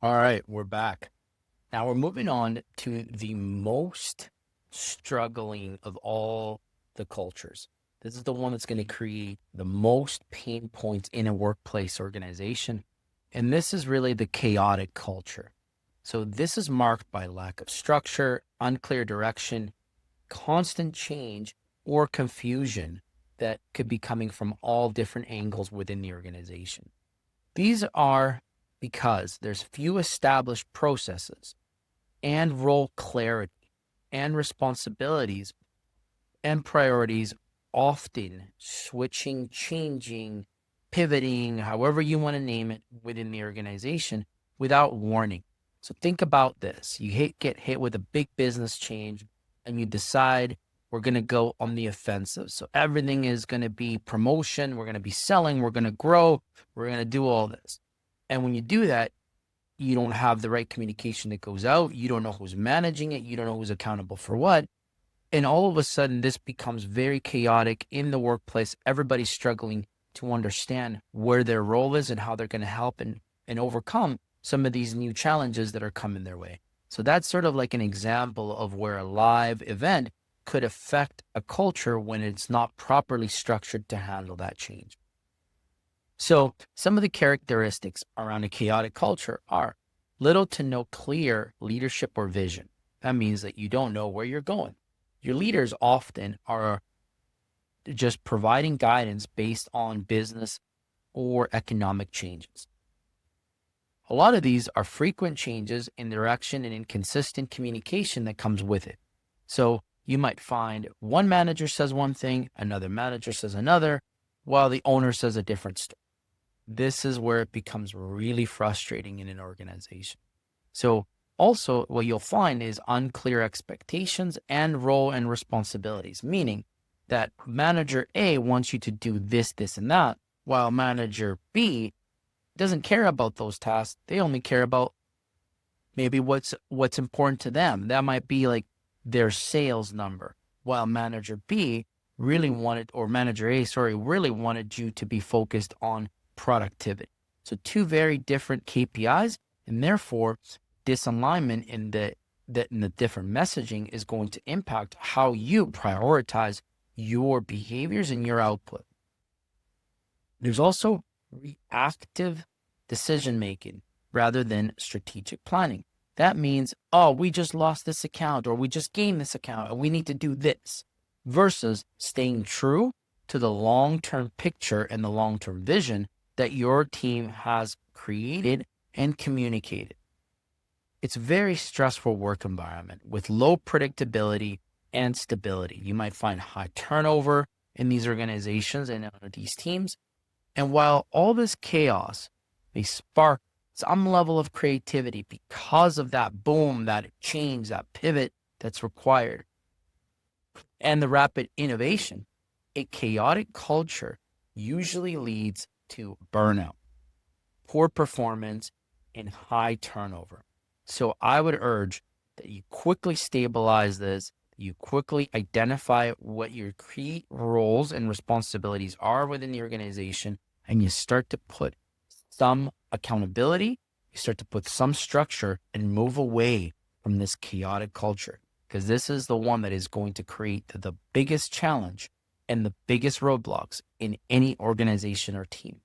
All right, we're back. Now we're moving on to the most struggling of all the cultures. This is the one that's going to create the most pain points in a workplace organization. And this is really the chaotic culture. So this is marked by lack of structure, unclear direction, constant change, or confusion that could be coming from all different angles within the organization. These are because there's few established processes and role clarity and responsibilities and priorities, often switching, changing, pivoting, however you want to name it within the organization without warning. So think about this. Get hit with a big business change and you decide we're going to go on the offensive. So everything is going to be promotion. We're going to be selling. We're going to grow. We're going to do all this. And when you do that, you don't have the right communication that goes out. You don't know who's managing it. You don't know who's accountable for what. And all of a sudden, this becomes very chaotic in the workplace. Everybody's struggling to understand where their role is and how they're going to help and overcome some of these new challenges that are coming their way. So that's sort of like an example of where a live event could affect a culture when it's not properly structured to handle that change. So some of the characteristics around a chaotic culture are little to no clear leadership or vision. That means that you don't know where you're going. Your leaders often are just providing guidance based on business or economic changes. A lot of these are frequent changes in direction and inconsistent communication that comes with it. So you might find one manager says one thing, another manager says another, while the owner says a different story. This is where it becomes really frustrating in an organization. So also what you'll find is unclear expectations and role and responsibilities, meaning that manager A wants you to do this, this, and that, while manager B doesn't care about those tasks. They only care about maybe what's important to them. That might be like their sales number, while manager B really wanted, or manager A, sorry, really wanted you to be focused on productivity. So two very different KPIs, and therefore disalignment in the different messaging is going to impact how you prioritize your behaviors and your output. There's also reactive decision making rather than strategic planning. That means, oh, we just lost this account or we just gained this account and we need to do this, versus staying true to the long-term picture and the long-term vision that your team has created and communicated. It's a very stressful work environment with low predictability and stability. You might find high turnover in these organizations and these teams. And while all this chaos may spark some level of creativity because of that boom, that change, that pivot that's required, and the rapid innovation, a chaotic culture usually leads to burnout, poor performance, and high turnover. So I would urge that you quickly stabilize this, you quickly identify what your key roles and responsibilities are within the organization, and you start to put some accountability, you start to put some structure and move away from this chaotic culture, because this is the one that is going to create the biggest challenge and the biggest roadblocks in any organization or team.